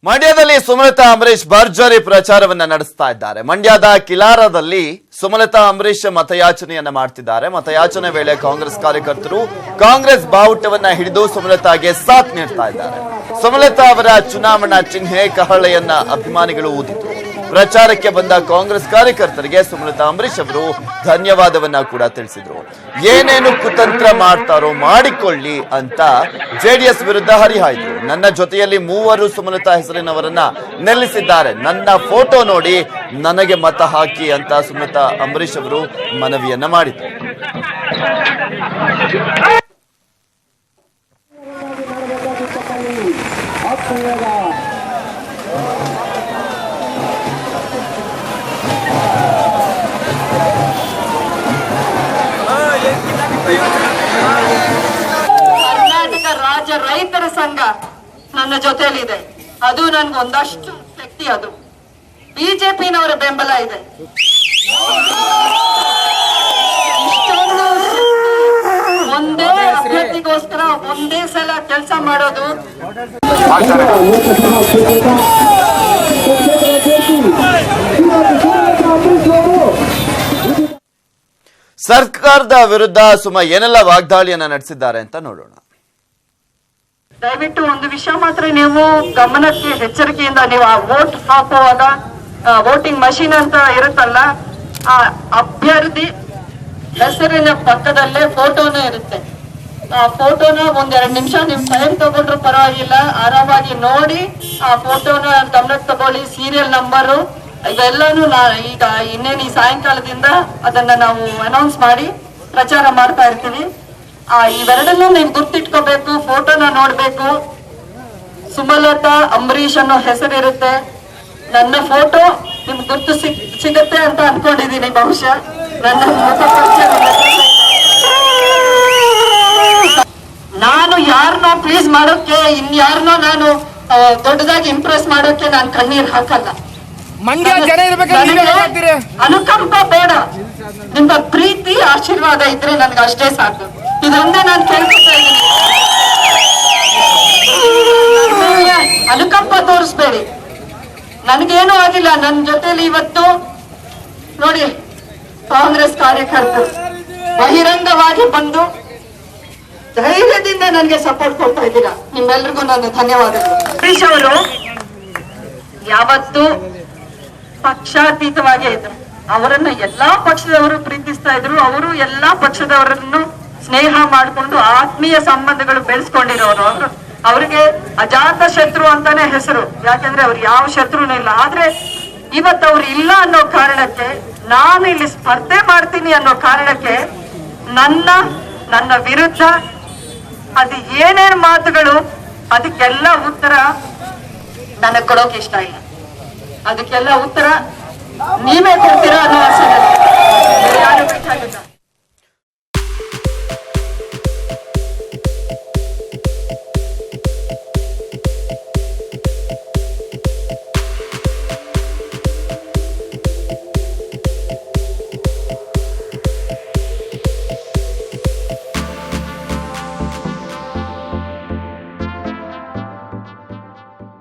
ಮಂಡ್ಯದಲ್ಲಿ ಸುಮಲತಾ ಅಂಬರೀಶ್ ಭರ್ಜರಿ ಪ್ರಚಾರವನ್ನ ನಡೆಸ್ತಾ ಇದ್ದಾರೆ. ಮಂಡ್ಯದ ಕಿಲಾರದಲ್ಲಿ ಸುಮಲತಾ ಅಂಬರೀಶ್ ಮತಯಾಚನೆಯನ್ನ ಮಾಡ್ತಿದ್ದಾರೆ. ಮತಯಾಚನೆ ವೇಳೆ ಕಾಂಗ್ರೆಸ್ ಕಾರ್ಯಕರ್ತರು ಕಾಂಗ್ರೆಸ್ ಬಾವುಟವನ್ನ ಹಿಡಿದು ಸುಮಲತಾಗೆ ಸಾಥ್ ನೀಡ್ತಾ ಇದ್ದಾರೆ. ಸುಮಲತಾ ಅವರ ಚುನಾವಣಾ ಚಿಹ್ನೆ ಕಹಳೆಯನ್ನ ಅಭಿಮಾನಿಗಳು ಊದಿದ್ರು. ಪ್ರಚಾರಕ್ಕೆ ಬಂದ ಕಾಂಗ್ರೆಸ್ ಕಾರ್ಯಕರ್ತರಿಗೆ ಸುಮಲತಾ ಅಂಬರೀಶ್ ಅವರು ಧನ್ಯವಾದವನ್ನ ಕೂಡ ತಿಳಿಸಿದ್ರು. ಏನೇನು ಕುತಂತ್ರ ಮಾಡ್ತಾರೋ ಮಾಡಿಕೊಳ್ಳಿ ಅಂತ ಜೆಡಿಎಸ್ ವಿರುದ್ಧ ಹರಿಹಾಯ್ದ್ರು. ನನ್ನ ಜೊತೆಯಲ್ಲಿ 3 ಸುಮಲತಾ ಹೆಸರಿನವರನ್ನ ನಿಲ್ಲಿಸಿದ್ದಾರೆ, ನನ್ನ ಫೋಟೋ ನೋಡಿ ನನಗೆ ಮತ ಹಾಕಿ ಅಂತ ಸುಮಲತಾ ಅಂಬರೀಶ್ ಅವರು ಮನವಿಯನ್ನ ಮಾಡಿದ್ರು. ಕರ್ನಾಟಕ ರಾಜ್ಯ ರೈತರ ಸಂಘ ನನ್ನ ಜೊತೆಯಲ್ಲಿದೆ. ಅದು ನನ್ಗೆ ಒಂದಷ್ಟು ಶಕ್ತಿ. ಅದು ಬಿಜೆಪಿನವರ ಬೆಂಬಲ ಇದೆ. ಇಷ್ಟೊಂದು ಒಂದೇ ಅಭ್ಯರ್ಥಿಗೋಸ್ಕರ ಒಂದೇ ಸಲ ಕೆಲಸ ಮಾಡೋದು. ಸರ್ಕಾರದ ವಿರುದ್ಧ ಸುಮಾ ಏನೆಲ್ಲ ವಾಗ್ದಾಳಿಯನ್ನ ನಡೆಸಿದ್ದಾರೆ ಅಂತ ನೋಡೋಣ. ದಯವಿಟ್ಟು ಒಂದು ವಿಷಯ ಮಾತ್ರ ನೀವು ಗಮನಕ್ಕೆ ಎಚ್ಚರಿಕೆಯಿಂದ, ನೀವು ಆ ವೋಟ್ ಹಾಕುವಾಗ ವೋಟಿಂಗ್ ಮಷೀನ್ ಅಂತ ಇರುತ್ತಲ್ಲ, ಆ ಅಭ್ಯರ್ಥಿ ಹೆಸರಿನ ಪಕ್ಕದಲ್ಲೇ ಫೋಟೋನೇ ಇರುತ್ತೆ. ಆ ಫೋಟೋನ 1-2 ನಿಮಿಷ ನಿಮ್ ಟೈಮ್ ತಗೊಂಡ್ರು ಪರವಾಗಿಲ್ಲ, ಆರಾಮಾಗಿ ನೋಡಿ ಆ ಫೋಟೋನ ಗಮನಕ್ಕೆ ತಗೊಳ್ಳಿ. ಸೀರಿಯಲ್ ನಂಬರು ಇವೆಲ್ಲಾನು ಈಗ ಇನ್ನೇನು ಈ ಸಾಯಂಕಾಲದಿಂದ ಅದನ್ನ ನಾವು ಅನೌನ್ಸ್ ಮಾಡಿ ಪ್ರಚಾರ ಮಾಡ್ತಾ ಇರ್ತೀವಿ. ಇವೆರಡನ್ನೂ ನೀವು ಗುರ್ತಿಟ್ಕೋಬೇಕು. ಫೋಟೋನ ನೋಡ್ಬೇಕು. ಸುಮಲತಾ ಅಂಬರೀಶ್ ಅನ್ನೋ ಹೆಸರಿರುತ್ತೆ. ನನ್ನ ಫೋಟೋ ನಿಮ್ಗೆ ಗುರ್ತು ಸಿಗತ್ತೆ ಅಂತ ಅನ್ಕೊಂಡಿದೀನಿ. ಬಹುಶಃ ನನ್ನ ನಾನು ಯಾರನ್ನೋ ಪ್ಲೀಸ್ ಮಾಡೋಕೆ, ಇನ್ಯಾರನ್ನೋ ನಾನು ದೊಡ್ಡದಾಗಿ ಇಂಪ್ರೆಸ್ ಮಾಡೋಕೆ ನಾನು ಕಣ್ಣೀರ್ ಹಾಕಲ್ಲ. ಅನುಕಂಪ ಬೇಡ, ನಿಮ್ಮ ಪ್ರೀತಿ ಆಶೀರ್ವಾದ ಇದ್ರೆ ನನ್ಗೆ ಅಷ್ಟೇ ಸಾಕು. ಇದೊಂದೇ ನಾನು ಕೇಳ್ಕೊತಾ ಇದ್ದೀನಿ. ಅನುಕಂಪ ತೋರಿಸ್ಬೇಡಿ. ನನ್ಗೇನು ಆಗಿಲ್ಲ. ನನ್ನ ಜೊತೆಲಿ ಇವತ್ತು ನೋಡಿ ಕಾಂಗ್ರೆಸ್ ಕಾರ್ಯಕರ್ತರು ಬಹಿರಂಗವಾಗಿ ಬಂದು ಧೈರ್ಯದಿಂದ ನನಗೆ ಸಪೋರ್ಟ್ ಕೊಡ್ತಾ ಇದ್ದೀರಾ. ನಿಮ್ಮೆಲ್ರಿಗೂ ನಾನು ಧನ್ಯವಾದಗಳು. ಅಂಬರೀಶ್ ಅವರು ಯಾವತ್ತು ಪಕ್ಷಾತೀತವಾಗೇ ಇದ್ರು. ಅವರನ್ನ ಎಲ್ಲಾ ಪಕ್ಷದವರು ಪ್ರೀತಿಸ್ತಾ ಇದ್ರು. ಅವರು ಎಲ್ಲಾ ಪಕ್ಷದವರನ್ನು ಸ್ನೇಹ ಮಾಡಿಕೊಂಡು ಆತ್ಮೀಯ ಸಂಬಂಧಗಳು ಬೆಳೆಸ್ಕೊಂಡಿರೋರು. ಅವ್ರಿಗೆ ಅಜಾತ ಶತ್ರು ಅಂತಾನೆ ಹೆಸರು. ಯಾಕಂದ್ರೆ ಅವ್ರು ಯಾವ ಶತ್ರುನೂ ಇಲ್ಲ. ಆದ್ರೆ ಇವತ್ತು ಅವ್ರು ಇಲ್ಲ ಅನ್ನೋ ಕಾರಣಕ್ಕೆ, ನಾನು ಇಲ್ಲಿ ಸ್ಪರ್ಧೆ ಮಾಡ್ತೀನಿ ಅನ್ನೋ ಕಾರಣಕ್ಕೆ ನನ್ನ ವಿರುದ್ಧ ಅದು ಏನೇನ್ ಮಾತುಗಳು, ಅದಕ್ಕೆಲ್ಲ ಉತ್ತರ ನನಗ್ ಕೊಡೋಕೆ ಇಷ್ಟ ಇಲ್ಲ. ಅದಕ್ಕೆಲ್ಲ ಉತ್ತರ ನೀವೇ ಕೊಡ್ತೀರಾ ಅನ್ನೋ ಆಸೆ ಯಾರು ಬೇಕಾಗಿದೆ.